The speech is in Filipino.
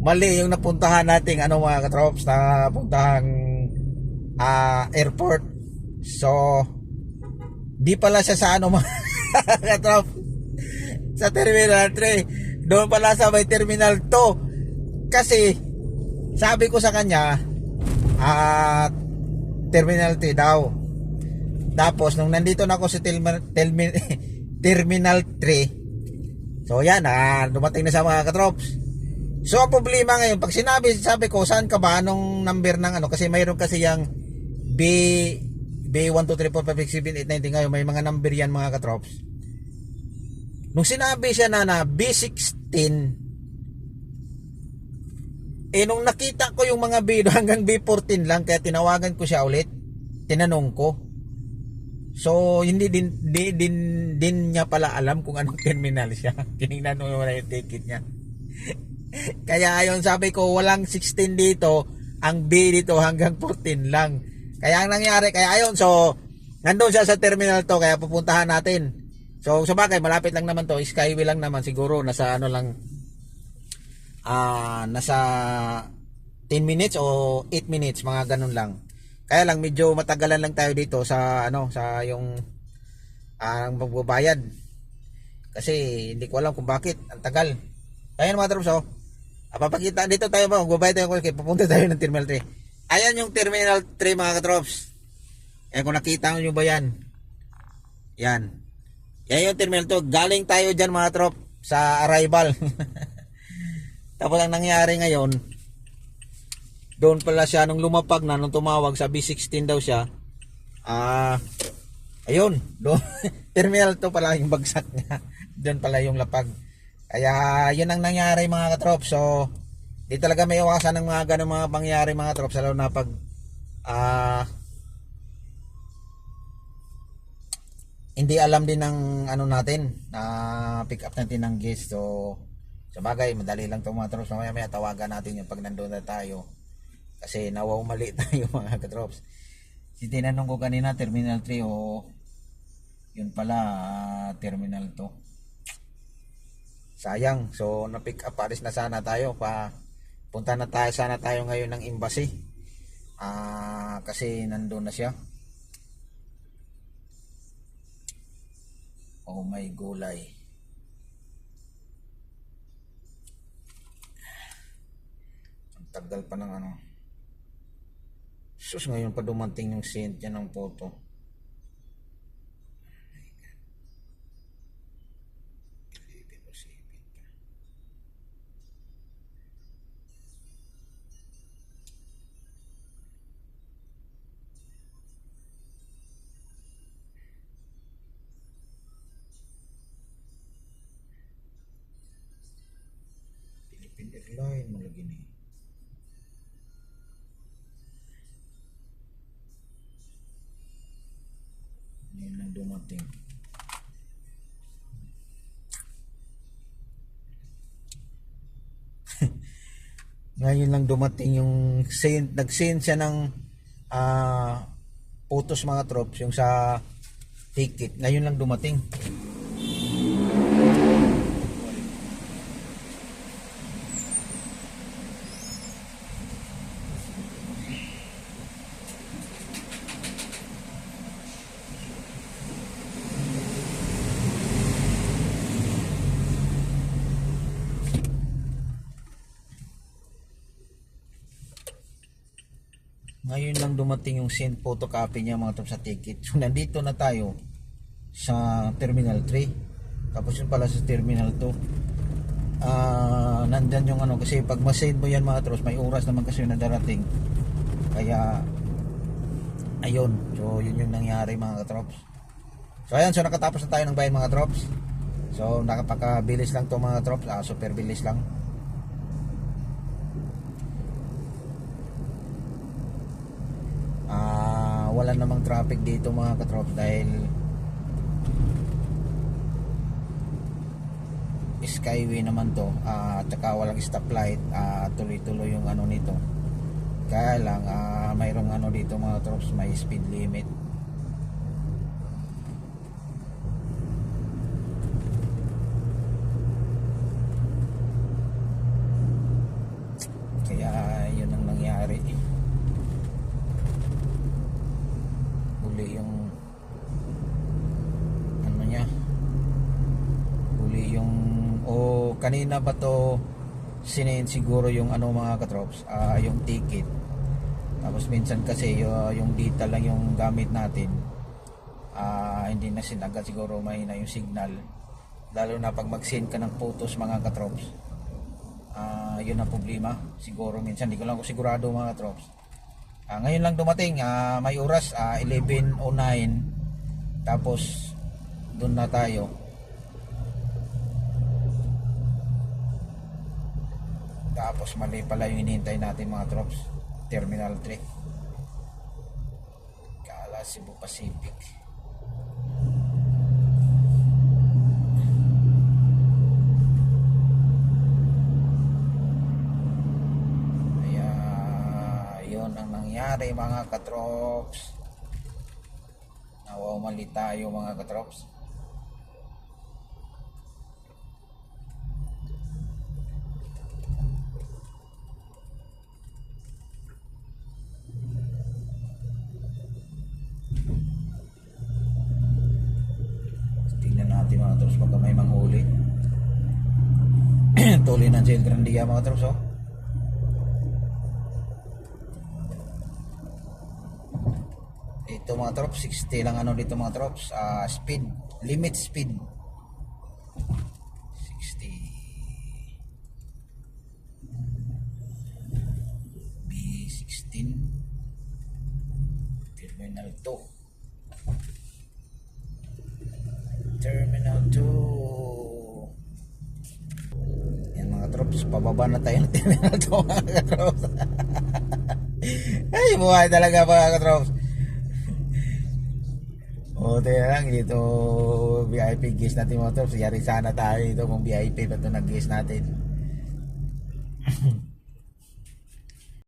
mali yung napuntahan nating ano mga katrops, na puntahang airport. So di pala siya sa ano mga katrops, sa Terminal 3. Doon pala sa may Terminal 2. Kasi sabi ko sa kanya Terminal 3 daw. Tapos nung nandito na ako sa Terminal 3, so yan, dumating na sa mga katrops. So ang problema ngayon, pag sabi ko, saan ka ba, anong number ng ano, kasi mayroon kasi yung B 1 2 3 4 5 6 7 8 9 ngayon, may mga number yan mga katrops. Nung sinabi siya na B16, nung nakita ko yung mga B hanggang B14 lang, kaya tinawagan ko siya ulit, tinanong ko. So hindi din niya pala alam kung anong terminal siya. Tinignan mo na yung ticket niya. Kaya ayon, sabi ko walang 16 dito, ang B dito hanggang 14 lang. Kaya ang nangyari, kaya ayon, so nandun siya sa terminal to, kaya pupuntahan natin. So sa bagay, malapit lang naman to, Skyway lang naman, siguro nasa ano lang, nasa 10 minutes o 8 minutes, mga ganun lang. Kaya lang medyo matagalan lang tayo dito sa ano, sa yung magbabayad. Kasi hindi ko alam kung bakit ang tagal. Ayan mga trops, papakita dito tayo ba, magbabayad tayo, okay, pupunta tayo ng Terminal 3. Ayan yung Terminal 3 mga katrops. Ayan, kung nakita nyo ba yan. Yan. Yan yung Terminal 2. Galing tayo dyan mga trop sa arrival. Tapos ang nangyari ngayon, doon pala siya nung lumapag na, nung tumawag sa B16 daw siya. Ayun, doon Terminal 2 pala yung bagsak niya. Doon pala yung lapag. Kaya yun ang nangyari mga katrop. So di talaga may iwasan ng mga ganung mga pangyayari mga trop, lalo na pag hindi alam din ng ano natin, na pick up natin ng guest. So sa bagay, madali lang itong mga trops. Mamaya may tawagan natin yung pag nandun na tayo, kasi nawawmali tayo mga katrops. Tinanong ko kanina Terminal 3, o yun pala Terminal 2. Sayang. So na pick up, alis na sana tayo, punta na tayo sana tayo ngayon ng embassy, kasi nandun na siya. Oh my gulay. Ang tagal pa ng ano. Sus, ngayon pa dumating yung send niya ng photo. Philippine Airlines mo lagi ni. Ngayon lang dumating. Ngayon lang dumating yung nag-send siya ng photos mga troops, yung sa ticket. Ngayon lang dumating. Ngayon lang dumating yung send photocopy niya mga trops sa ticket. So nandito na tayo sa Terminal 3. Tapos yun pala sa Terminal 2. Nandyan yung ano, kasi pag masend mo yan mga trops, may oras naman kasi na darating. Kaya ayun, so yun yung nangyari mga trops. So ayan, so nakatapos na tayo ng bayan mga trops. So nakapakabilis lang to mga trops, super bilis lang. Wala namang traffic dito mga katrops, dahil Skyway naman to, at saka walang stoplight, tuloy-tuloy yung ano nito. Kaya lang mayroong ano dito mga katrops, may speed limit. kanina pa to sinend siguro yung ano mga katrops, yung ticket. Tapos minsan kasi yung data lang yung gamit natin, hindi na sinagat, siguro mahina yung signal, lalo na pag mag-send ka ng photos mga katrops. Yun ang problema siguro minsan, di ko lang sigurado mga katrops. Ngayon lang dumating, may oras 11:09, tapos doon na tayo. Tapos mali pala yung hinihintay natin mga trops, Terminal 3, Kala Cebu Pacific. Kaya yun ang nangyari mga katrops, nawawali tayo mga katrops. Tingnan natin mga trops pagka may manghuli. Tuloy ng Jail Grandia mga trops, oh. Ito mga trops, 60 lang ano dito mga trops, speed, limit speed 60. B16 Terminal 2. Terminal 2. Yan mga trops, pababa na tayo ng Terminal 2 mga trops. Ay, buhay talaga mga trops. O, tayo lang dito, VIP guest natin mga trops. Yari sana tayo dito kung VIP pa ito nag-guest natin.